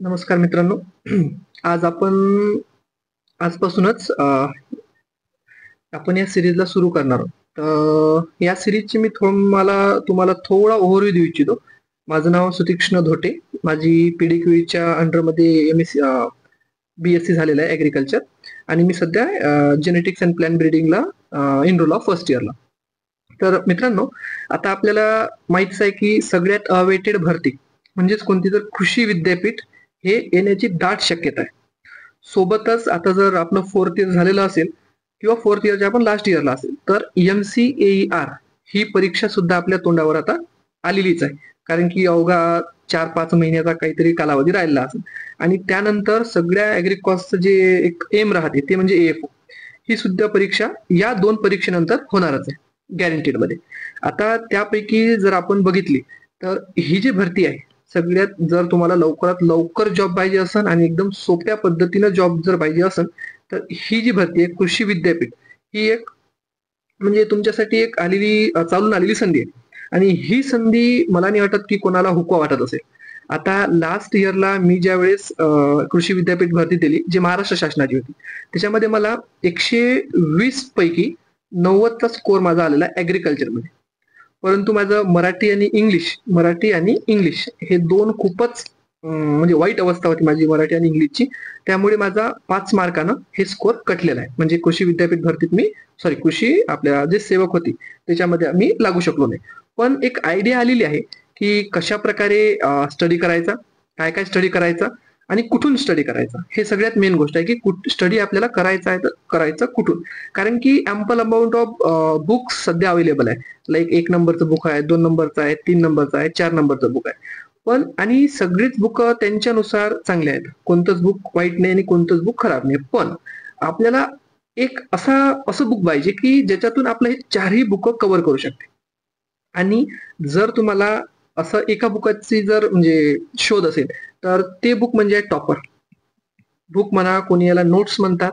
नमस्कार मित्रांनो. आज आपण आजपासूनच आपण या सिरीजला सुरू करणार आहोत. या सिरीजची मी तुम्हाला थोडा ओव्हरव्ह्यू देऊ इच्छितो. माझं नाव सुतीक्ष्ण धोटे. माझी पीडीक्यूच्या अंडरमध्ये BSc झालेलं आहे ऍग्रिकल्चर आणि मी सध्या जेनेटिक्स अँड प्लॅन ब्रीडिंगला एनरोल फर्स्ट इयरला. तर मित्रांनो, आता आपल्याला माहितीच आहे की सगळ्यात अवेटेड भरती म्हणजेच कोणती तर कृषी विद्यापीठ हे येण्याची दाट शक्यता आहे. सोबतच आता जर आपलं 4th इयर झालेलं असेल किंवा 4th इयरच्या आपण लास्ट इयरला असेल तर MCAER ही परीक्षा सुद्धा आपल्या तोंडावर आता आलेलीच आहे. कारण की अवघा 4-5 महिन्याचा काहीतरी कालावधी राहिलेला असेल आणि त्यानंतर सगळ्या ऍग्रिकॉसचं जे एक एम राहते ते म्हणजे AFO ही सुद्धा परीक्षा या 2 परीक्षेनंतर होणारच आहे गॅरंटीड मध्ये. आता त्यापैकी जर आपण बघितली तर ही जी भरती आहे सगळ्यात जर तुम्हाला लवकरात लवकर जॉब पाहिजे असेल आणि एकदम सोप्या पद्धतीनं जॉब जर पाहिजे असेल तर ही जी भरती आहे कृषी विद्यापीठ ही एक म्हणजे तुमच्यासाठी एक चालून आलेली संधी आहे. आणि ही संधी मला नाही वाटत की कोणाला हुकवा वाटत असेल. आता लास्ट इयरला मी ज्या वेळेस कृषी विद्यापीठ भरती दिली जी महाराष्ट्र शासनाची होती त्याच्यामध्ये मला 120 पैकी 90चा स्कोर माझा आलेला ऍग्रिकल्चर मध्ये. परंतु माझं मराठी आणि इंग्लिश हे दोन खूपच म्हणजे वाईट अवस्था होती माझी मराठी आणि इंग्लिशची. त्यामुळे माझा 5 मार्कानं हे स्कोर कटलेला आहे. म्हणजे कृषी विद्यापीठ भरतीत कृषी आपल्या जे सेवक होती त्याच्यामध्ये मी लागू शकलो नाही. पण एक आयडिया आलेली आहे की कशा प्रकारे स्टडी करायचा, काय काय स्टडी करायचा आणि कुठून स्टडी करायचा. हे सगळ्यात मेन गोष्ट आहे की स्टडी आपल्याला करायचा आहे तर करायचं कुठून. कारण की अँपल अमाऊंट ऑफ बुक्स सध्या अवेलेबल आहे. लाईक 1 नंबरचं बुक आहे, 2 नंबरचं आहे, 3 नंबरचं आहे, 4 नंबरचं बुक आहे. पण आणि सगळीच बुक त्यांच्यानुसार चांगले आहेत. कोणतंच बुक वाईट नाही आणि कोणतंच बुक खराब नाही. पण आपल्याला एक असं बुक पाहिजे की ज्याच्यातून आपलं हे 4ही बुक कव्हर करू शकते. आणि जर तुम्हाला असं एका बुकाची जर म्हणजे शोध असेल तर ते बुक म्हणजे टॉपर बुक म्हणा, कोणी याला नोट्स म्हणतात.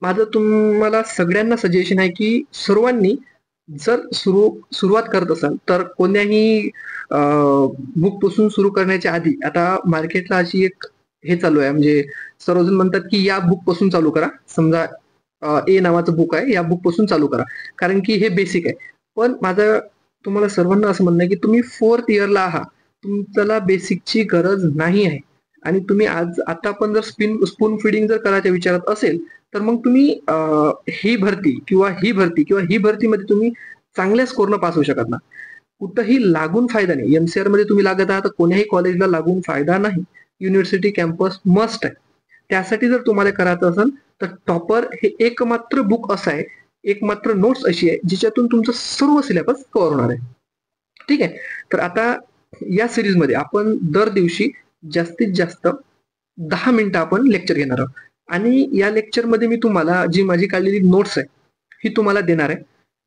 माझं तुम्हाला सगळ्यांना सजेशन आहे की सर्वांनी जर सुरुवात करत असाल तर कोण्याही बुक पासून सुरू करण्याच्या आधी आता मार्केटला अशी एक हे चालू आहे म्हणजे सर्वजण म्हणतात की या बुक पासून चालू करा. समजा ए नावाचं बुक आहे, या बुक पासून चालू करा कारण की हे बेसिक आहे. पण माझं तुम्हाला सर्वांना असं म्हणणं आहे की तुम्ही 4th इयरला आहात, तुमच्याला बेसिकची गरज नाही आहे. आणि तुम्ही आता पण जर स्पून फिडिंग जर करायच्या विचारात असेल तर मग तुम्ही ही भरतीमध्ये तुम्ही चांगल्या स्कोरनं पास होऊ शकत ना. कुठंही लागून फायदा नाही. MCR मध्ये तुम्ही लागत आहात तर कोण्याही कॉलेजला लागून फायदा नाही. युनिव्हर्सिटी कॅम्पस मस्ट आहे. त्यासाठी जर तुम्हाला करायचं असेल तर टॉपर हे एकमात्र बुक असं आहे, एकमात्र नोट्स अशी आहे जिच्यातून तुमचं सर्व सिलेबस कव्हर होणार आहे. ठीक आहे. तर आता या सिरीज मध्ये आपण दर दिवशी जास्तीत जास्त 10 मिनिटं आपण लेक्चर घेणार आहोत. आणि या लेक्चरमध्ये मी तुम्हाला जी माझी काढलेली नोट्स आहे ही तुम्हाला देणार आहे.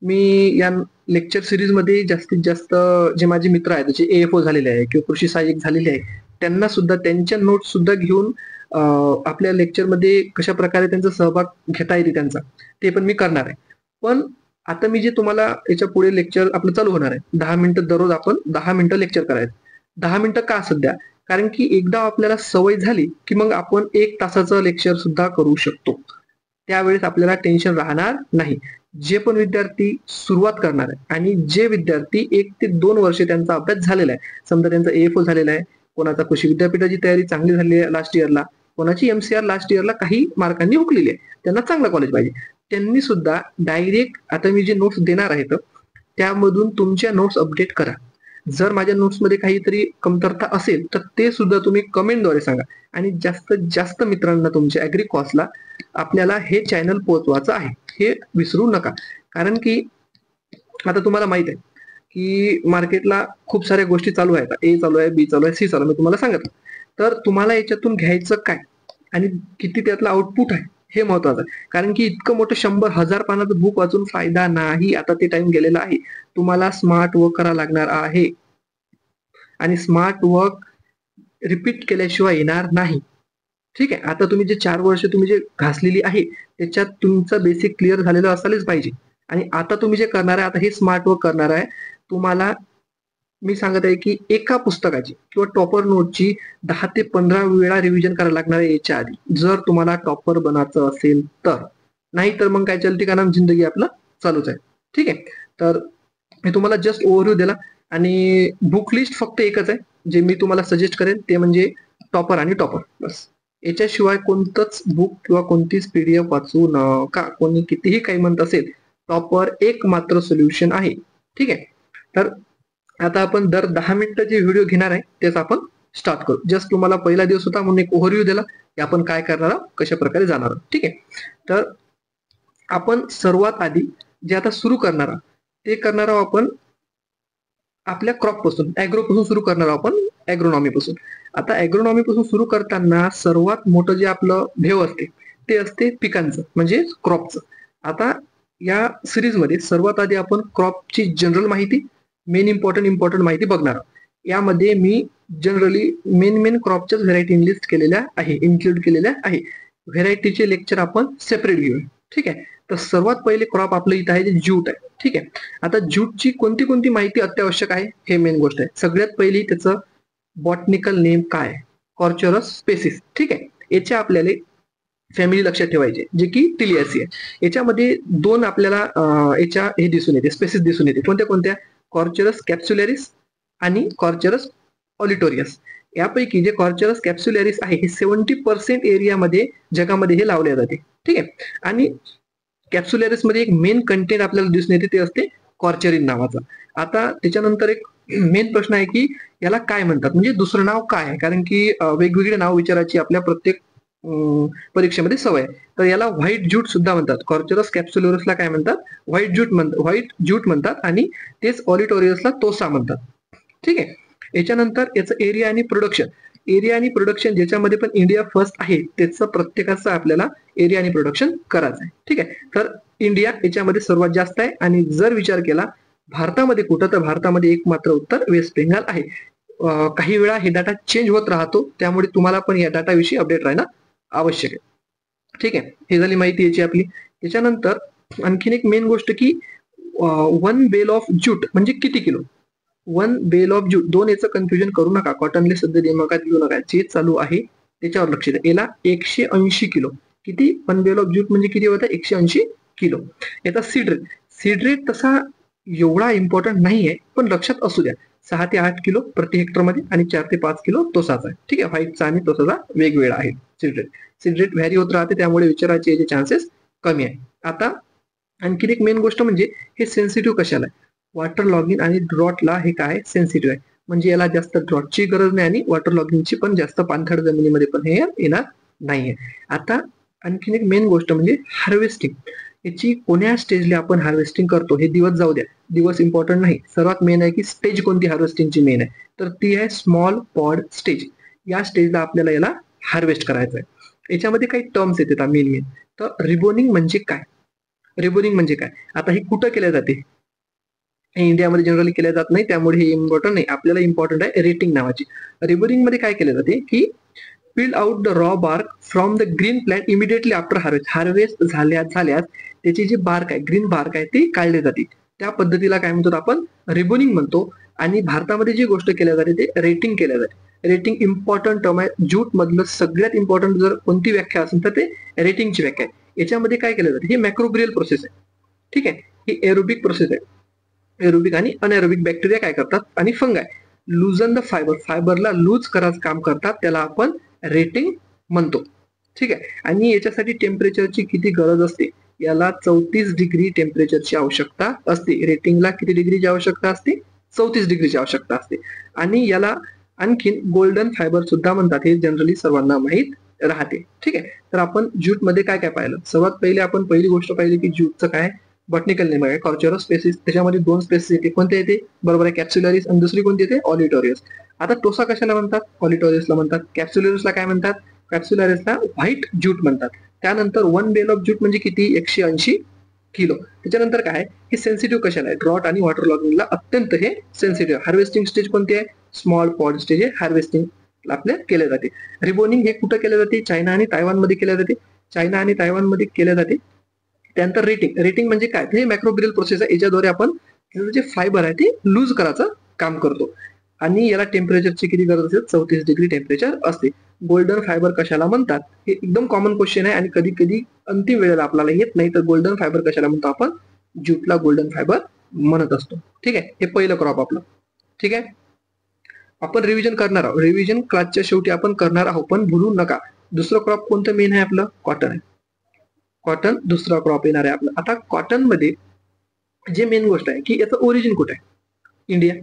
मी या लेक्चर सिरीज मध्ये जास्तीत जास्त जे माझे मित्र आहेत जे AFO झालेले आहे किंवा कृषी सहाय्यक झालेले आहे त्यांना सुद्धा त्यांच्या नोट्स सुद्धा घेऊन आपल्या लेक्चरमध्ये कशा प्रकारे त्यांचा सहभाग घेता येते त्यांचा ते पण मी करणार आहे. पण आता मी जे तुम्हाला याच्या पुढे लेक्चर आपलं चालू होणार आहे 10 मिनिटं दररोज आपण 10 मिनिटं लेक्चर करायचं. 10 मिनिटं का सध्या? कारण की एकदा आपल्याला सवय झाली की मग आपण 1 तासाचं लेक्चर सुद्धा करू शकतो. त्यावेळेस आपल्याला टेन्शन राहणार नाही. जे पण विद्यार्थी सुरुवात करणार आहे आणि जे विद्यार्थी 1 ते 2 वर्ष त्यांचा अभ्यास झालेला आहे, समजा त्यांचा AFO झालेला आहे, कोणाचा कृषी विद्यापीठाची तयारी चांगली झाली आहे लास्ट इयरला, कोणाची MCR लास्ट इयरला काही मार्कांनी हुकलेली आहे, त्यांना चांगला कॉलेज पाहिजे, त्यांनी सुद्धा डायरेक्ट आता मी जे नोट्स देणार आहेत त्यामधून तुमच्या नोट्स अपडेट करा. जर माझ्या नोट्समध्ये काहीतरी कमतरता असेल तर ते सुद्धा तुम्ही कमेंटद्वारे सांगा. आणि जास्तीत जास्त मित्रांना तुमच्या ऍग्रिकॉसला आपल्याला हे चॅनल पोहोचवायचं आहे, हे विसरू नका. कारण की आता तुम्हाला माहित आहे की मार्केटला खूप साऱ्या गोष्टी चालू आहेत. A चालू आहे, B चालू आहे, C चालू आहे, मी तुम्हाला सांगितलं. तर तुम्हाला याच्यातून घ्यायचं काय आणि किती त्यातलं आउटपुट आहे हे महत्वाचं आहे. कारण की इतकं मोठं 100,000 पानाचं बुक वाचून फायदा नाही. आता ते टाइम गेलेला आहे. तुम्हाला स्मार्ट वर्क करावं लागणार आहे आणि स्मार्ट वर्क रिपीट केल्याशिवाय येणार नाही. ठीक आहे. आता तुम्ही जे 4 वर्ष तुम्ही जे घासलेली आहे त्याच्यात तुमचं बेसिक क्लिअर झालेलं असायलाच पाहिजे. आणि आता तुम्ही जे करणार आहे, आता हे स्मार्ट वर्क करणार आहे, तुम्हाला मी सांगत आहे की एका पुस्तकाची किंवा टॉपर नोटची 10 ते 15 वेळा रिव्हिजन करायला लागणार आहे याच्या आधी, जर तुम्हाला टॉपर बनायचं असेल तर. नाही तर मग काय चलती का नाम जिंदगी आपलं चालूच आहे. ठीक आहे, तर मी तुम्हाला जस्ट ओव्हरव्ह्यू दिला आणि बुक लिस्ट फक्त एकच आहे जे मी तुम्हाला सजेस्ट करेन, ते म्हणजे टॉपर आणि टॉपर बस. याच्याशिवाय कोणतंच बुक किंवा कोणतीच पीडीएफ वाचू नका. कोणी कितीही काही म्हणत असेल, टॉपर एक मात्र सोल्युशन आहे. ठीक आहे, तर आता आपण दर 10 मिनिटाचे व्हिडिओ घेणार आहे, तेच आपण स्टार्ट करू. जस्ट तुम्हाला पहिला दिवस होता म्हणून एक ओव्हरव्ह्यू दिला की आपण काय करणार आहोत, कशा प्रकारे जाणार आहोत. ठीक आहे, तर आपण सर्वात आधी जे आता सुरू करणार आहोत ते करणार आहोत आपण आपल्या क्रॉप पासून, ऍग्रो पासून सुरू करणार आहोत आपण, ऍग्रोनॉमी पासून. आता ऍग्रोनॉमी पासून सुरू करताना सर्वात मोठं जे आपलं भेव असते ते असते पिकांचं म्हणजे क्रॉपचं. आता या सिरीज मध्ये सर्वात आधी आपण क्रॉपची जनरल माहिती, मेन इम्पॉर्टंट माहिती बघणार आहोत. यामध्ये मी जनरली मेन क्रॉपच्याच व्हेरायटी लिस्ट केलेल्या आहे, इन्क्लूड केलेल्या आहे. व्हेरायटीचे लेक्चर आपण सेपरेट घेऊया. ठीक आहे, तर सर्वात पहिले क्रॉप आपलं इथं आहे जे ज्यूट आहे. ठीक आहे, आता ज्यूटची कोणती माहिती अत्यावश्यक आहे हे मेन गोष्ट आहे. सगळ्यात पहिली त्याचं बॉटनिकल नेम काय आहे, कॉर्च्युरस स्पेसिस. ठीक आहे, याच्या आपल्याला फॅमिली लक्षात ठेवायचे जे की टिलियासी आहे. याच्यामध्ये दोन आपल्याला याच्या हे दिसून येते, स्पेसिस दिसून येते. कोणत्या? कॉर्च्युरस कॅप्सुलॅरिस आणि कॉर्च्युरस ऑलिटोरियस. यापैकी जे कॉर्च्युरस कॅप्सुलॅरिस आहे हे 70% एरियामध्ये जगामध्ये हे लावले जाते. ठीक आहे, आणि कॅप्सुलॅरिस मध्ये एक मेन कंटेंट आपल्याला दिसून येते, ते असते कॉर्चेरिन नावाचा. आता त्याच्यानंतर एक मेन प्रश्न आहे की याला काय म्हणतात, म्हणजे दुसरं नाव काय आहे, कारण की वेगवेगळे नाव विचारायची आपल्या प्रत्येक परीक्षेमध्ये सवय. तर याला व्हाईट ज्यूट सुद्धा म्हणतात. कॉर्च्युरस कॅप्सुलरिसला काय म्हणतात, व्हाईट ज्यूट म्हणतात आणि तेच ऑलिटोरियसला तोसा म्हणतात. ठीक आहे, याच्यानंतर याचं एरिया आणि प्रोडक्शन ज्याच्यामध्ये पण इंडिया फर्स्ट आहे त्याचं प्रत्येकाचं आपल्याला एरिया आणि प्रोडक्शन करायचं आहे. ठीक आहे, तर इंडिया याच्यामध्ये सर्वात जास्त आहे. आणि जर विचार केला भारतामध्ये कुठं, तर भारतामध्ये एक मात्र उत्तर वेस्ट बेंगाल आहे. काही वेळा हे डाटा चेंज होत राहतो, त्यामुळे तुम्हाला पण या डाटाविषयी अपडेट राहणं आवश्यक आहे. ठीक आहे, हे झाली माहिती याची आपली. त्याच्यानंतर आणखीन एक मेन गोष्ट की 1 बेल ऑफ ज्यूट म्हणजे किती किलो. 1 बेल ऑफ ज्यूट, दोन याचं कन्फ्युजन करू नका, कॉटनले सध्या दिमागात घेऊ नका. जे चालू आहे त्याच्यावर लक्ष द्या. याला 180 किलो. किती? 1 बेल ऑफ ज्यूट म्हणजे किती होतं, 180 किलो. याचा सीड रेट तसा एवढा इम्पॉर्टंट नाही आहे, पण लक्षात असू द्या. 6 ते 8 किलो प्रति हेक्टर मध्ये आणि 4 ते 5 किलो तोसाचा आहे. ठीक आहे, व्हाईटचा आणि तोसाचा वेगवेगळा आहे सीड रेट व्हॅरी होत राहते, त्यामुळे विचारायचे याचे चान्सेस कमी आहे. आता आणखीन एक मेन गोष्ट म्हणजे हे सेन्सिटिव्ह कशाला आहे, वॉटर लॉगिंग आणि ड्रॉटला हे काय सेन्सिटिव्ह आहे. म्हणजे याला जास्त ड्रॉटची गरज नाही आणि वॉटर लॉगिंगची पण जास्त पाणथळ जमिनीमध्ये पण हे येणार नाहीये. आता आणखीन एक मेन गोष्ट म्हणजे हार्वेस्टिंग. याची कोण्या स्टेजला आपण हार्वेस्टिंग करतो हे दिवस जाऊ द्या, दिवस इम्पॉर्टंट नाही. सर्वात मेन आहे की स्टेज कोणती हार्वेस्टिंगची मेन आहे, तर ती आहे स्मॉल पॉड स्टेज. या स्टेजला आपल्याला याला हार्वेस्ट करायचं आहे. याच्यामध्ये काही टर्म्स येतात मेन. तर रिबोनिंग म्हणजे काय, आता हे कुठं केलं जाते, हे इंडियामध्ये जनरली केल्या जात नाही, त्यामुळे हे इम्पॉर्टंट नाही. आपल्याला इम्पॉर्टंट आहे रेटिंग नावाची. रिबोनिंग मध्ये काय केलं जाते की peel out the raw bark from the green plant immediately after harvest. Harvest झाल्यास त्याची जी बार्क आहे, ग्रीन बार्क आहे, ती काढली जाते. त्या पद्धतीला काय म्हणतो आपण, रिबोनिंग म्हणतो. आणि भारतामध्ये जी गोष्ट केल्या जाते ते रेटिंग केल्या जाते. रेटिंग इम्पॉर्टंट टर्म आहे. ज्यूट मधलं सगळ्यात इम्पॉर्टंट जर कोणती व्याख्या असेल तर ते रेटिंगची व्याख्या आहे. याच्यामध्ये काय केलं जाते, ही मॅक्रोब्रियल प्रोसेस आहे. ठीक आहे, ही एरोबिक प्रोसेस आहे. एरोबिक आणि अनएरोबिक बॅक्टेरिया काय करतात आणि फंगाय लूजन द फायबरला लूज करायचं काम करतात, त्याला आपण रेटिंग म्हणतो. ठीक आहे, आणि याच्यासाठी टेम्परेचरची किती गरज असते, याला 34 डिग्री टेम्परेचरची आवश्यकता असते. रेटिंगला किती डिग्रीची आवश्यकता असते, 34 डिग्रीची आवश्यकता असते. आणि याला आणखीन गोल्डन फायबर सुद्धा म्हणतात, हे जनरली सर्वांना माहीत राहते. ठीक आहे, तर आपण ज्यूट मध्ये काय काय पाहिलं. सर्वात पहिले आपण पहिली गोष्ट पाहिली की ज्यूटचं काय बॉटनिकल नेम आहे, कॉर्च्युरस स्पेसिस. त्याच्यामध्ये 2 स्पेसिस येते, कोणते येते बरोबर आहे, कॅप्सुलरिस, आणि दुसरी कोणती येते, ऑलिटोरियस. आता टोसा कशाला म्हणतात, ऑलिटोरियसला म्हणतात. कॅप्सुलरिसला काय म्हणतात, कॅप्सुलरिसला व्हाईट ज्यूट म्हणतात. त्यानंतर 1 बेल ऑफ ज्यूट म्हणजे किती, 180 किलो. त्याच्यानंतर काय, हे सेन्सिटिव्ह कशाला आहे, ड्रॉट आणि वॉटर लॉगिंगला अत्यंत हे सेन्सिटिव्ह. हार्वेस्टिंग स्टेज कोणती आहे, स्मॉल पॉड स्टेज आहे, हार्वेस्टिंग आपल्या केले जाते. रिबोनिंग हे कुठं केले जाते, चायना आणि तायवान मध्ये केले जाते. त्यानंतर रेटिंग म्हणजे काय, हे मॅक्रोब्रियल प्रोसेस आहे. याच्याद्वारे आपण जे फायबर आहे ते लूज करायचं काम करतो आणि याला टेम्परेचरची किती गरज असते, 34 डिग्री टेम्परेचर असते. गोल्डन फायबर कशाला म्हणतात, हे एकदम कॉमन क्वेश्चन आहे आणि कधी कधी अंतिम वेळेला आपल्याला येत नाही. तर गोल्डन फायबर कशाला म्हणतो आपण, ज्यूटला गोल्डन फायबर म्हणत असतो. ठीक आहे, हे पहिलं क्रॉप आपलं. ठीक आहे, आपण रिव्हिजन करणार आहोत, रिव्हिजन क्लासच्या शेवटी आपण करणार आहोत, पण भूलू नका. दुसरं क्रॉप कोणतं मेन आहे आपलं, कॉटन आहे. कॉटन दुसरा क्रॉप येणार आहे आपलं. आता कॉटन मध्ये जे मेन गोष्ट आहे की याचं ओरिजिन कुठे आहे, इंडिया.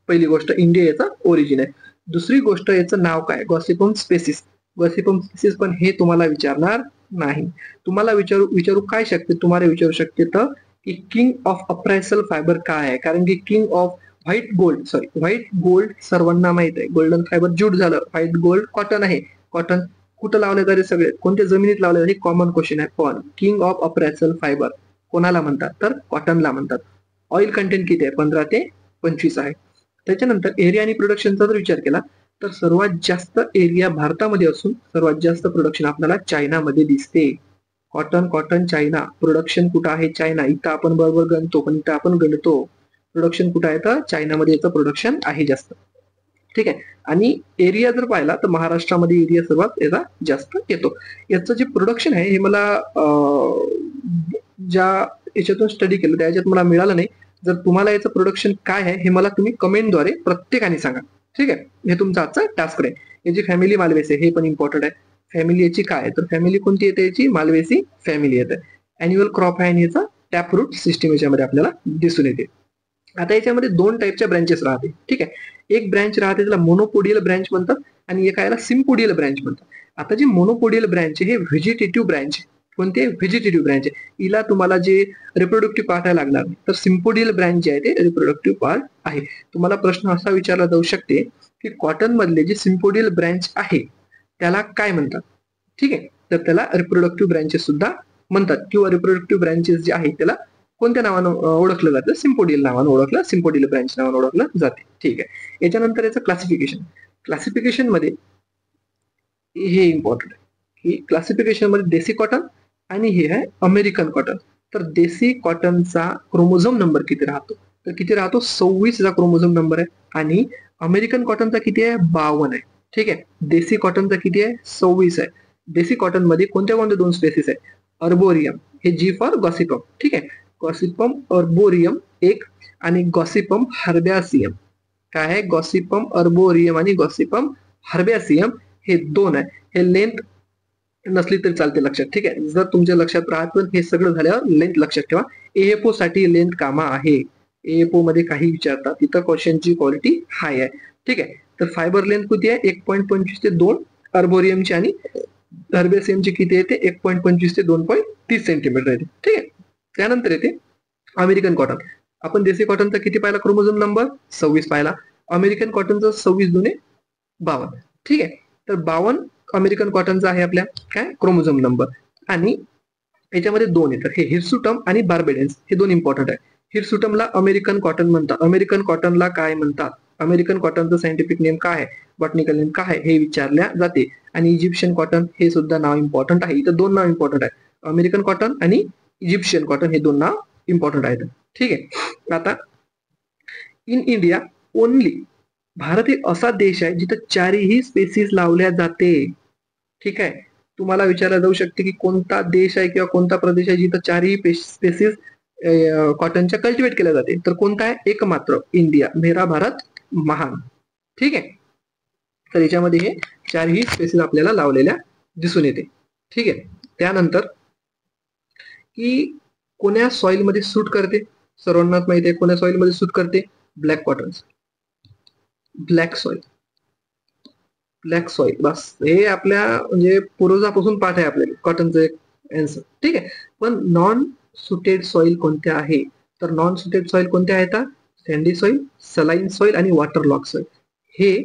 पहिली गोष्ट इंडिया याचा ओरिजिन आहे. दुसरी गोष्ट याचं नाव काय, गॉसिपम स्पेसिस. गॉसिपम स्पेसिस पण हे तुम्हाला विचारणार नाही. तुम्हाला विचारू काय शकते, तुम्हाला विचारू शकते तर की किंग ऑफ अप्रायसल फायबर काय आहे. कारण की किंग ऑफ व्हाईट गोल्ड सर्वांना माहित आहे. गोल्डन फायबर ज्यूट झालं, व्हाईट गोल्ड कॉटन आहे. कॉटन कुठं लावले जाते, सगळे कोणत्या जमिनीत लावले जाते, कॉमन क्वेश्चन आहे. पण किंग ऑफ अप्रायसल फायबर कोणाला म्हणतात, तर कॉटनला म्हणतात. ऑइल कंटेंट किती आहे, 15 ते 25 आहे. त्याच्यानंतर एरिया आणि प्रोडक्शनचा जर विचार केला तर सर्वात जास्त एरिया भारतामध्ये असून सर्वात जास्त प्रोडक्शन आपल्याला चायनामध्ये दिसते. कॉटन चायना, प्रोडक्शन कुठं आहे, चायना. इथं आपण बरोबर गणतो, पण इथं आपण गणतो प्रोडक्शन कुठं आहे, तर चायनामध्ये याचं प्रोडक्शन आहे जास्त. ठीक आहे, आणि एरिया जर पाहिला तर महाराष्ट्रामध्ये एरिया सर्वात याचा जास्त येतो. याचं जे प्रोडक्शन आहे हे मला ज्या याच्यातून स्टडी केलं त्याच्यात मला मिळालं नाही. जर तुम्हाला याचं प्रोडक्शन काय आहे हे मला तुम्ही कमेंटद्वारे प्रत्येकाने सांगा. ठीक आहे, हे तुमचा आजचा टास्क आहे. याची फॅमिली मालवेसी हे पण इम्पॉर्टंट आहे. फॅमिली याची काय आहे, तर फॅमिली कोणती येते, याची मालवेसी फॅमिली येते. अॅन्युअल क्रॉप आहे आणि याचा टॅपरूट सिस्टीम याच्यामध्ये आपल्याला दिसून येते. आता याच्यामध्ये दोन टाईपच्या ब्रँचेस राहते. ठीक आहे, एक ब्रँच राहते त्याला मोनोपोडियल ब्रँच म्हणतात आणि एका याला सिम्पोडियल ब्रँच म्हणतात. आता जी मोनोपोडियल ब्रँच आहे हे व्हेजिटेटिव्ह ब्रँच आहे. कोणते, व्हेजिटेटिव्ह ब्रँच आहे. हिला तुम्हाला जे रिप्रोडक्टिव्ह पार्ट आहे लागणार नाही. तर सिम्पोडियल ब्रँच जे आहे ते रिप्रोडक्टिव्ह पार्ट आहे. तुम्हाला प्रश्न असा विचारला जाऊ शकते की कॉटन मधले जे सिम्पोडियल ब्रँच आहे त्याला काय म्हणतात. ठीक आहे, तर त्याला रिप्रोडक्टिव्ह ब्रँचेस सुद्धा म्हणतात किंवा रिप्रोडक्टिव्ह ब्रँचेस जे आहे त्याला कोणत्या नावानं ओळखलं जातं, सिम्पोडियल नावानं ओळखलं, सिम्पोडियल ब्रँच नावानं ओळखलं जाते. ठीक आहे, याच्यानंतर याचं क्लासिफिकेशन मध्ये हे इम्पॉर्टंट आहे की क्लासिफिकेशन मध्ये देसी कॉटन आणि हे आहे अमेरिकन कॉटन. तर देसी कॉटनचा क्रोमोझोम नंबर किती राहतो, तर किती राहतो, 26 चा क्रोमोझोम नंबर आहे. आणि अमेरिकन कॉटनचा किती आहे, 52 आहे. ठीक आहे, देसी कॉटनचा किती आहे, 26 आहे. देसी कॉटन मध्ये कोणत्या कोणत्या दोन स्पेसिस आहे, अर्बोरियम, हे जी फॉर गॉसिपम. ठीक आहे, गॉसिपम अर्बोरियम एक आणि गॉसिपम हर्बॅसियम. काय आहे, गॉसिपम अर्बोरियम आणि गॉसिपम हर्बॅसियम हे दोन आहे. हे लेंथ नसली तरी चालते लक्षात. ठीक आहे, जर तुमच्या लक्षात राहत पण हे सगळं झाल्यावर लेंथ लक्षात ठेवा. एएफओ साठी लेंथ कामा आहे. एएफओ मध्ये काही विचारतात तिथं क्वेश्चनची क्वालिटी हाय आहे. ठीक आहे, तर फायबर लेंथ किती आहे, 1.25 ते 2 अर्बोरियमची आणि हर्बेसियमची किती येते, 1.25 ते 2.30 सेंटीमीटर येते. ठीक आहे, त्यानंतर येते अमेरिकन कॉटन. आपण देसी कॉटनचा किती पाहिला, क्रोमोझोम नंबर 26 पाहिला. अमेरिकन कॉटनचा 26 दुने 52. ठीक आहे, तर 52 अमेरिकन कॉटनचा आहे आपल्या काय क्रोमोझोम नंबर. आणि याच्यामध्ये दोन येतात, हे हिरसुटम आणि बार्बेडेन्स, हे दोन इम्पॉर्टंट आहे. हिरसुटमला अमेरिकन कॉटन म्हणतात. अमेरिकन कॉटनला काय म्हणतात, अमेरिकन कॉटनचं सायंटिफिक नेम काय आहे, बॉटनिकल नेम काय आहे हे विचारल्या जाते. आणि इजिप्शियन कॉटन हे सुद्धा नाव इम्पॉर्टंट आहे. इथं दोन नाव इम्पॉर्टंट आहे, अमेरिकन कॉटन आणि इजिप्शियन कॉटन हे दोन नाव इम्पॉर्टंट आहेत. ठीक आहे, आता इन इंडिया ओनली, भारत एक असा देश आहे जिथं चारही स्पेसिस लावल्या जाते. ठीक आहे, तुम्हाला विचारलं जाऊ शकते की कोणता देश आहे किंवा कोणता प्रदेश आहे जिथं चारही स्पेसिस कॉटनच्या कल्टिवेट केल्या जाते, तर कोणता आहे, एकमात्र इंडिया, मेरा भारत महान. ठीक आहे, तर याच्यामध्ये हे चारही स्पेसिस आपल्याला लावलेल्या दिसून येते. ठीक आहे, त्यानंतर की कोण्या सॉइल मध्ये सूट करते, सर्वांनाच माहिती आहे कोण्या सॉइल मध्ये सूट करते, ब्लॅक कॉटन, ब्लॅक सॉइल. बस हे आपल्या म्हणजे पूर्वजापासून पाठ आहे आपल्याला कॉटनचं एक आन्सर. ठीक आहे, पण नॉन सुटेड सॉइल कोणत्या आहे, तर नॉन सुटेड सॉइल कोणत्या आहेत, सँडी सॉइल, सलाईन सॉइल आणि वॉटरलॉक सॉइल. हे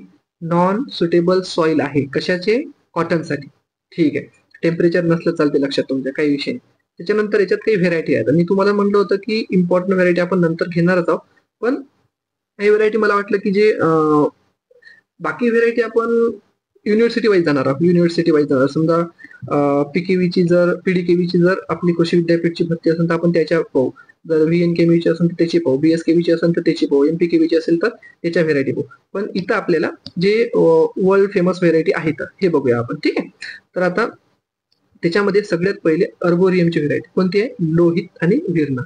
नॉन सुटेबल सॉइल आहे, कशाचे, कॉटनसाठी. ठीक आहे, टेम्परेचर नसलं चालते लक्षात तुमच्या, काही विषय. त्याच्यानंतर याच्यात काही व्हेरायटी आहेत. मी तुम्हाला म्हटलं होतं की इम्पॉर्टंट व्हेरायटी आपण नंतर घेणारच आहोत, पण हे व्हेरायटी मला वाटलं की जे बाकी व्हेरायटी आपण युनिव्हर्सिटी वाईज जाणार आहोत. समजा पीकेवीची जर पीडीकेवीची जर आपली कृषी विद्यापीठची भरती असेल तर आपण त्याच्या पाहू. जर व्हीएन केबीची असेल तर त्याची पाहू, बीएस केबीची असेल तर त्याची पाहू, एमपी केबीची असेल तर त्याच्या व्हेरायटी पाहू. पण इथं आपल्याला जे वर्ल्ड फेमस व्हेरायटी आहेत हे बघूया आपण. ठीक आहे. तर आता त्याच्यामध्ये सगळ्यात पहिले अर्बोरियमची व्हेरायटी कोणती आहे? लोहित आणि विरणा.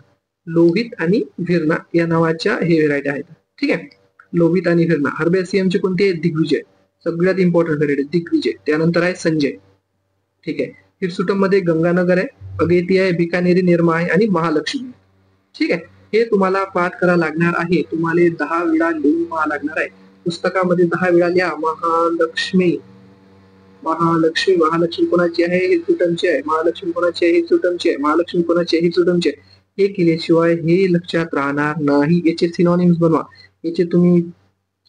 लोहित आणि विरणा या नावाच्या हे व्हेरायटी आहेत. ठीक आहे. लोहित आणि विरणा. हर्बेसियमची कोणती आहे? दिग्विजय. सगळ्यात इम्पॉर्टंट व्हेरायटी दिग्विजय. त्यानंतर आहे संजय. ठीक आहे. हिरसुटम मध्ये गंगानगर आहे, अगेती आहे, बिकानेरी, निर्मा आहे आणि महालक्ष्मी. ठीक आहे. हे तुम्हाला पाठ करायला लागणार आहे. तुम्हाला 10 वेळा लिहून पहा लागणार आहे. पुस्तकामध्ये 10 वेळा लिहा. महालक्ष्मी. महालक्ष्मी. महालक्ष्मी कोणाची आहे? हिरसुटमची आहे. महालक्ष्मी कोणाची आहे? हिरसुटमची आहे. महालक्ष्मी कोणाची आहे? हिरसुटमची आहे. हे केल्याशिवाय हे लक्षात राहणार नाही. याचे सिनॉनिम्स बनवा, याचे तुम्ही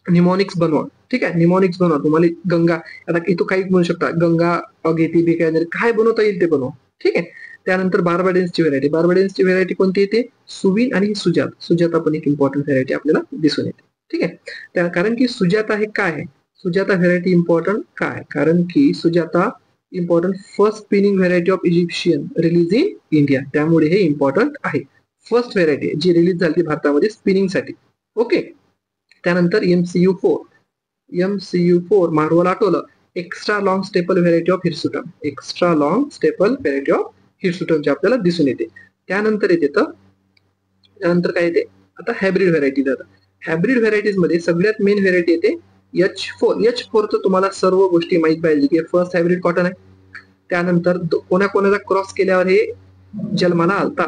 निमॉनिक्स बनवा. ठीक आहे. निमॉनिक्स बनवा. तुम्हाला गंगा, आता इथं काही म्हणू शकता, गंगा, अगेती, बिकानेर, काय बनवता येईल ते बनवा. ठीक आहे. त्यानंतर बार्बाडेन्सची व्हेरायटी. बार्बाडेन्सची व्हेरायटी कोणती येते? सुविन आणि सुजात. सुजाता पण एक इम्पॉर्टंट व्हेरायटी आपल्याला दिसून येते. ठीक आहे. कारण की सुजाता हे काय आहे? सुजाता व्हेरायटी इम्पॉर्टंट काय? कारण की Sujata important first spinning variety of Egyptian release in India. त्यामुळे हे इम्पॉर्टंट आहे. फर्स्ट व्हेरायटी जी रिलीज झाली भारतामध्ये स्पिनिंग साठी. ओके. त्यानंतर MCU4 मार्वल आटोलं. Extra long staple variety of hirsutum. Extra long staple variety of हिरसुटमची आपल्याला दिसून येते. त्यानंतर येते त्यानंतर काय येते? आता हायब्रिड व्हेरायटी. हायब्रिड व्हेरायटीज मध्ये सगळ्यात मेन व्हेरायटी येते H4 चं तुम्हाला सर्व गोष्टी माहित पाहिजे की फर्स्ट हायब्रिड कॉटन आहे. त्यानंतर कोणाचा क्रॉस केल्यावर हे जन्माला आलता?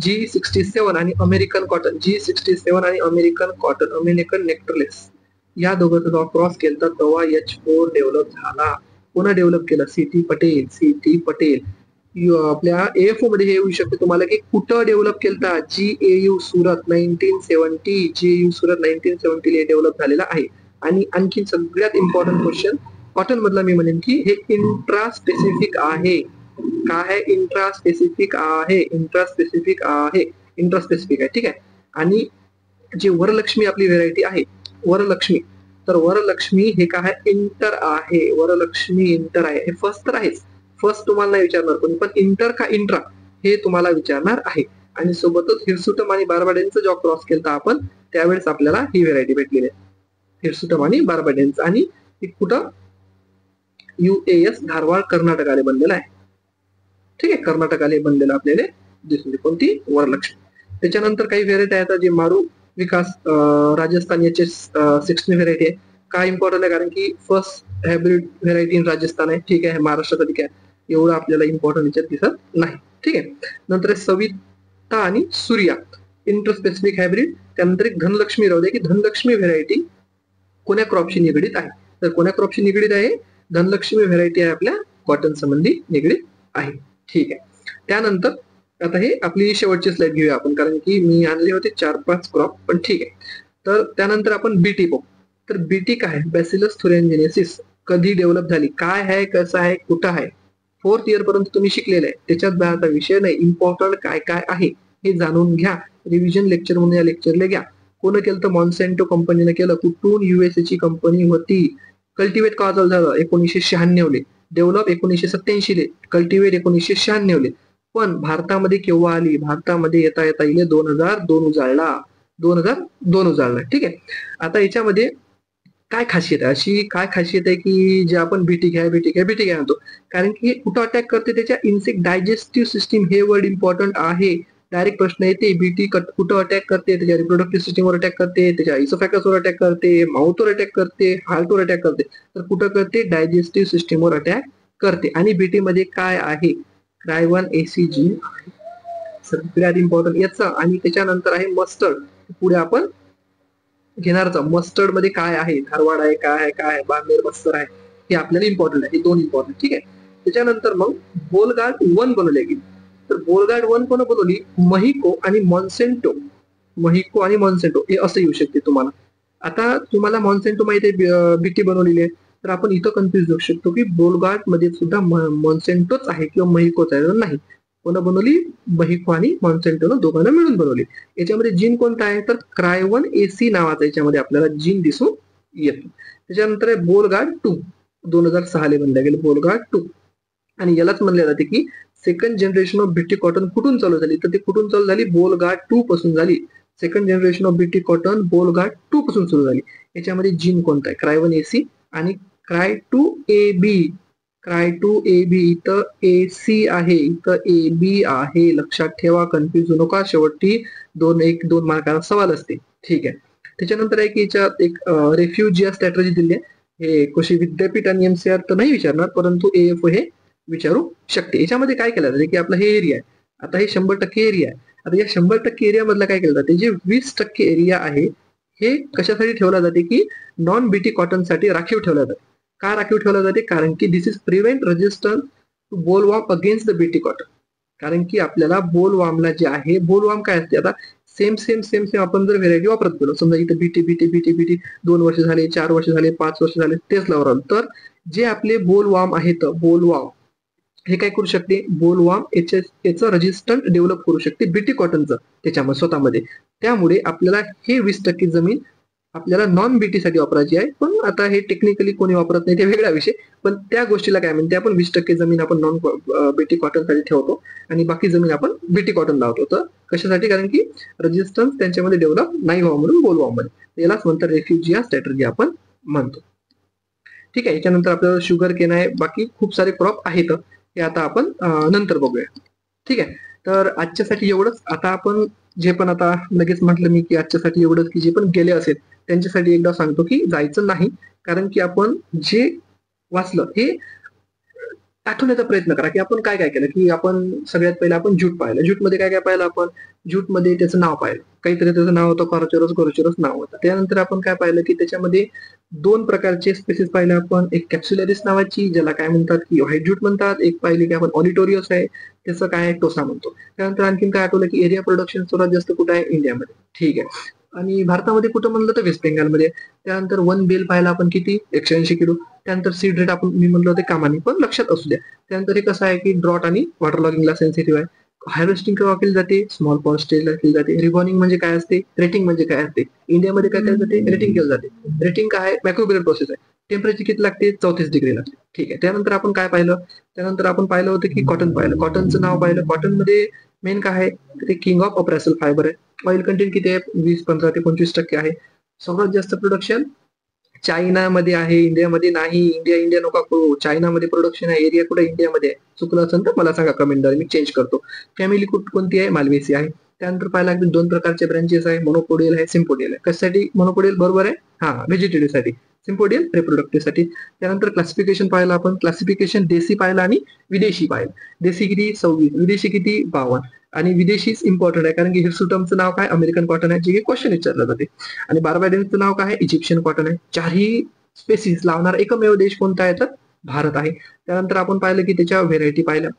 G67 आणि अमेरिकन कॉटन. G67 आणि अमेरिकन कॉटन, अमेरिकन नेक्टरलेस या दोघांचा जेव्हा क्रॉस केला तेव्हा H4 डेव्हलप झाला. कोणा डेव्हलप केलं? सीटी पटेल. आपल्या एएफओ मध्ये हे येऊ शकते तुम्हाला की कुठं डेव्हलप केलता? GAU Surat 1970. GAU Surat 1970 develop झालेला आहे. आणि आणखी सगळ्यात इम्पॉर्टंट क्वेश्चन कॉटन मधला मी म्हणेन की हे इंट्रा स्पेसिफिक आहे. काय आहे? इंट्रा स्पेसिफिक आहे. ठीक आहे. आणि जी वरलक्ष्मी आपली व्हेरायटी आहे, वरलक्ष्मी, तर वरलक्ष्मी हे काय आहे? इंटर आहे. वरलक्ष्मी इंटर आहे. हे फर्स्ट तर आहेच. फर्स्ट तुम्हाला नाही विचारणार कोणी, पण इंटर का इंट्रा हे तुम्हाला विचारणार आहे. आणि सोबतच हिरसुटम आणि बार्बाडेन्सचा जेव्हा क्रॉस केला आपण त्यावेळेस आपल्याला ही व्हेरायटी भेटलेली आहे. हिरसुटम आणि बार्बाडेन्स. आणि कुठं? US धारवाड कर्नाटकाला बनलेला आहे. ठीक आहे. कर्नाटकाला बनलेला आपल्याला दिसून येते. कोणती? वरलक्ष्मी. त्याच्यानंतर काही व्हेरायटी आहेत जे मारू विकास राजस्थान याचे 16 व्हेरायटी आहे. काय इम्पॉर्टंट आहे? कारण की first hybrid variety in Rajasthan आहे. ठीक आहे. महाराष्ट्रात कधी काय एवढं आपल्याला इम्पॉर्टंट याच्यात दिसत नाही. ठीक आहे. नंतर सविता आणि सूर्या इंटरस्पेसिफिक हायब्रिड. त्यानंतर एक धनलक्ष्मी राहू दे की धनलक्ष्मी व्हेरायटी कोण्या क्रॉपशी निगडीत आहे? तर कोण्या क्रॉपशी निगडीत आहे? धनलक्ष्मी व्हेरायटी आहे आपल्या कॉटन संबंधी निगडीत आहे. ठीक आहे. त्यानंतर आता हे आपली शेवटची स्लाइड घेऊया आपण, कारण की मी आणले होते 4-5 क्रॉप, पण ठीक आहे. तर त्यानंतर आपण बीटी पाहू. तर बीटी काय आहे? बॅसिलस थुरिन्जिनेसिस कधी डेव्हलप झाली? काय आहे? कसं आहे? कुठं आहे? 4th इयर पर्यंत तुम्ही शिकलेले आहे. त्याच्यात आता विषय नाही. इम्पॉर्टंट काय काय आहे हे जाणून घ्या. रिव्हिजन लेक्चर म्हणून या लेक्चरला घ्या. कोण केलं? तर मॉन्सेंटो कंपनीने केलं. कुठून? USA ची कंपनी होती. कल्टिवेट का झालं? 1996 ले. डेव्हलप 1987 ले. कल्टिवेट 1996 ले. पण भारतामध्ये केव्हा आली? भारतामध्ये येता येईल 2002 उजाळला. ठीक आहे. आता याच्यामध्ये काय खासियत आहे? अशी काय खासियत आहे की जे आपण बीटी घ्या म्हणतो? कारण की हे कुठं अटॅक करते? त्याच्या इन्सेक्ट डायजेस्टिव्ह सिस्टीम. हे वर्ड इम्पॉर्टंट आहे. डायरेक्ट प्रश्न येते. बीटी कुठं अटॅक करते? त्याच्या रिप्रोडक्टिव्ह सिस्टीमवर अटॅक करते, त्याच्या इसोफॅगसवर अटॅक करते, माउथवर अटॅक करते, हार्टवर अटॅक करते. तर कुठं करते? डायजेस्टिव्ह सिस्टीमवर अटॅक करते. आणि बीटी मध्ये काय आहे? क्राय1 AC जीन आहे. सगळ्यात इम्पॉर्टंट याचा. आणि त्याच्यानंतर आहे मस्टर्ड. पुढे आपण घेणारच. मस्टर्ड मध्ये काय आहे? धारवाड आहे, काय आहे? बांदेर मस्तर आहे. हे आपल्याला इम्पॉर्टंट आहे. हे दोन इम्पॉर्टंट. ठीक आहे. त्याच्यानंतर मग बोलगार्ड 1 बनवले गेली. तर बोलगार्ड 1 कोण बनवली? महिको आणि मॉन्सेंटो. हे असं येऊ शकते तुम्हाला. आता तुम्हाला मॉन्सेंटो माहिती आहे बीटी बनवलेली आहे. तर आपण इथं कन्फ्युज होऊ शकतो की बोलगार्ड मध्ये सुद्धा मॉन्सेंटोच आहे किंवा महिकोच आहे. नाही. कोण बनवली? महिको आणि मॉन्सेंटोनं दोघांना मिळून बनवली. याच्यामध्ये जीन कोणता आहे? तर क्राय1 AC नावाचा याच्यामध्ये आपल्याला जीन दिसून येतो. त्याच्यानंतर आहे बोलगार्ड 2. 2006 बनल्या गेले बोलगार्ड 2. आणि यालाच म्हणले जाते की second generation of BT cotton कुठून चालू झाली, तर ते कुठून चालू झाली, बोलघाट 2 पासून झाली. Second generation of BT cotton Bollgard 2 पासून सुरू झाली. याच्यामध्ये जीन कोणता आहे, क्राय 1 AC आणि क्राय 2 AB. क्राय 2 AB, इथं AC आहे, इथं AB आहे, लक्षात ठेवा, कन्फ्युज होऊ नका, शेवटी 2 मार्काचा सवाल असते. ठीक आहे. त्याच्यानंतर आहे की याच्यात एक रेफ्युजिया स्ट्रॅटेजी दिली आहे. हे कृषी विद्यापीठ आणि MCR तर नाही विचारणार, परंतु AFO हे विचारू शकते. याच्यामध्ये काय केलं जाते की आपला हे एरिया आहे, आता हे 100% एरिया आहे. आता या 100% एरिया मधला काय केलं जाते, जे 20% एरिया आहे हे कशासाठी ठेवला जाते की नॉन बीटी कॉटन साठी राखीव ठेवला जाते. का राखीव ठेवला जाते, कारण की this is prevent resistance to bollworm against the BT cotton. कारण की आपल्याला बोलवॉर्मला जे आहे, बोलवॉर्म काय असते, आता सेम आपण जर व्हेरायटी वापरत गेलो, समजा इथे बीटी 2 वर्ष झाले, 4 वर्ष झाले, 5 वर्ष झाले, तेच लावून, तर जे आपले बोलवॉर्म आहेत, बोलवॉर्म हे काय करू शकते, बोलवॉर्म याचं रेजिस्टंट डेव्हलप करू शकते बीटी कॉटनचं त्याच्यामध्ये स्वतःमध्ये. त्यामुळे आपल्याला हे 20% जमीन आपल्याला नॉन बीटी साठी वापरायची आहे. पण आता हे टेक्निकली कोणी वापरत नाही, ते वेगळा विषय. पण त्या गोष्टीला काय म्हणते, आपण 20% जमीन आपण नॉन बीटी कॉटन साठी ठेवतो आणि बाकी जमीन आपण बीटी कॉटन लावतो. तर कशासाठी, कारण की रेजिस्टन्स त्यांच्यामध्ये डेव्हलप नाही व्हावं म्हणून बोलवॉर्म मध्ये. यालाच म्हणतात रेफ्युजिया स्ट्रॅटेजी आपण म्हणतो. ठीक आहे. याच्यानंतर आपल्याला शुगर केन आहे, बाकी खूप सारे क्रॉप आहेत, हे आता आपण नंतर बघूया. ठीक आहे. तर आजच्यासाठी एवढंच. आता आपण जे पण आता लगेच म्हटलं मी की आजच्यासाठी एवढंच, की जे पण गेले असेल त्यांच्यासाठी एकदा सांगतो की जायचं नाही, कारण की आपण जे वाचलं हे आठवण्याचा प्रयत्न करा की आपण काय काय केलं. की आपण सगळ्यात पहिले आपण ज्यूट पाहिलं. ज्यूटमध्ये काय काय पाहिलं, आपण ज्यूटमध्ये त्याचं नाव पाहिलं, काहीतरी त्याचं नाव होतं, कॉर्चरस नाव होतं. त्यानंतर आपण काय पाहिलं की त्याच्यामध्ये 2 प्रकारचे स्पेसिस पाहिले आपण, एक कॅप्सुलरिस नावाची, ज्याला काय म्हणतात की व्हाईट ज्यूट म्हणतात, एक पाहिले की आपण ऑडिटोरियस आहे, त्याचं काय टोसा म्हणतो. त्यानंतर आणखीन काय आठवलं की एरिया प्रोडक्शन सर्वात जास्त कुठं आहे, इंडियामध्ये. ठीक आहे. आणि भारतामध्ये कुठं म्हणलं तर वेस्ट बेंगालमध्ये. त्यानंतर 1 बेल पाहिला आपण किती, 180 किलो. त्यानंतर सीड रेट आपण मी म्हणलं होते कामानी, पण लक्षात असू द्या. त्यानंतर हे कसं आहे की ड्रॉट आणि वॉटर लॉगिंगला सेन्सिटिव्ह आहे. हार्वेस्टिंग केव्हा केली जाते, स्मॉल पॉट स्टेजला केली जाते. रिबॉर्निंग म्हणजे काय असते, रेटिंग म्हणजे काय असते, इंडियामध्ये काय केलं जाते, रेटिंग केलं जाते. रेटिंग काय आहे, मॅक्रोबियल प्रोसेस आहे. टेम्परेचर किती लागते, 34 डिग्री लागते. ठीक आहे. त्यानंतर आपण काय पाहिलं, त्यानंतर आपण पाहिलं होतं की कॉटन पाहिलं, कॉटनचं नाव पाहिलं. कॉटनमध्ये मेन काय आहे, ते किंग ऑफ अप्रेसल फायबर आहे. ऑइल कंटेंट किती आहे, 15 ते 25% आहे. सर्वात जास्त प्रोडक्शन चायनामध्ये आहे, इंडियामध्ये नाही. इंडिया नका करू, चायनामध्ये प्रोडक्शन आहे. एरिया कुठे, इंडियामध्ये आहे. चुकलं असेल तर मला सांगा कमेंटद्वारे, मी चेंज करतो. फॅमिली कोणती आहे, मालवेसी आहे. त्यानंतर पाहायला लागतील 2 प्रकारचे ब्रांचेस आहे, मोनोपोडियल आहे, सिम्पोडियल आहे. कशासाठी मोनोपोडियल, बरोबर आहे, हा व्हेजिटेटिव्ह साठी. सिम्पोडियल रिप्रोडक्टिव्ह साठी. त्यानंतर क्लासिफिकेशन पाहिलं आपण, क्लासिफिकेशन देशी पाहिलं आणि विदेशी पाहिलं. देशी किती, 26, विदेशी किती, 52. आणि विदेशीच इम्पॉर्टंट आहे, कारण की हिरसुटमचं नाव काय, अमेरिकन कॉटन आहे, जे की क्वेश्चन विचारलं जाते. आणि बार्बाडेन्सचं नाव काय आहे, इजिप्शियन कॉटन आहे. 4ही स्पेसिस लावणार एकमेव देश कोणता आहे, तर भारत आहे. त्यानंतर आपण पाहिलं की त्याच्या व्हेरायटी पाहिल्या.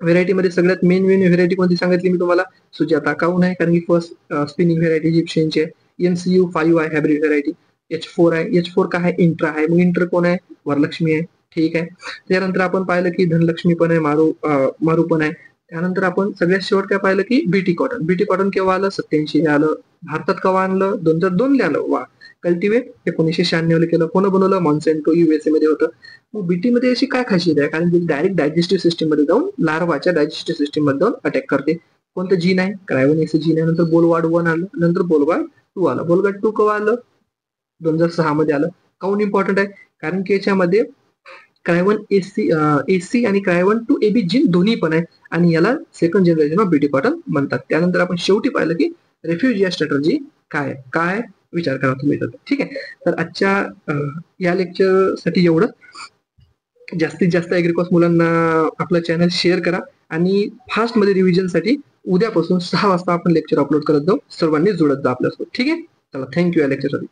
व्हेरायटीमध्ये सगळ्यात मेन व्हेरायटी कोणती सांगितली मी तुम्हाला, सुजाता. काऊन आहे, कारण की फर्स्ट स्पिनिंग व्हेरायटी इजिप्शियनची आहे. MCU5 आहे हायब्रिड व्हेरायटी. H4 आहे. H4 काय आहे, इंट्रा आहे. मग इंटर कोण आहे, वरलक्ष्मी आहे. ठीक आहे. त्यानंतर आपण पाहिलं की धनलक्ष्मी पण आहे, मारू पण आहे. त्यानंतर आपण सगळ्यात शेवट काय पाहिलं की बीटी कॉटन. बीटी कॉटन केव्हा आलं, 87 आलं. भारतात केव्हा आणलं, 2002 आलं. वा. कल्टिवेट 1996 केलं. कोण बनवलं, मॉन्सेंटो, USA मध्ये होतं. मग बीटी मध्ये अशी काय खासियत आहे, कारण की डायरेक्ट डायजेस्टिव्ह सिस्टीम मध्ये जाऊन लार्वाच्या डायजेस्टिव्ह सिस्टीम मध्ये जाऊन अटॅक करते. कोणतं जीन आहे, क्राय1 AC जीन आहे. नंतर बोलवाड 1 आलं, नंतर बोलवाड 2 आलं. बोलवाड 2 केव्हा आलं, 2006 मध्ये आलं. काऊन इम्पॉर्टंट आहे, कारण की याच्यामध्ये क्राय1 AC आणि क्राय1 2 AB जीन दोन्ही पण आहे, आणि याला second generation of BT cotton म्हणतात. त्यानंतर आपण शेवटी पाहिलं की रेफ्युजिया स्ट्रॅटेजी काय विचार करा तुम्ही. ठीक आहे. तर आजच्या या लेक्चर साठी एवढं. जास्तीत जास्त ऍग्रिकॉस मुलांना आपलं चॅनल शेअर करा, आणि फास्ट मध्ये रिव्हिजन साठी उद्यापासून 6 वाजता आपण लेक्चर अपलोड करत जाऊ. सर्वांनी जुळत जा आपल्यासोबत. ठीक आहे. चला, थँक्यू या लेक्चरसाठी.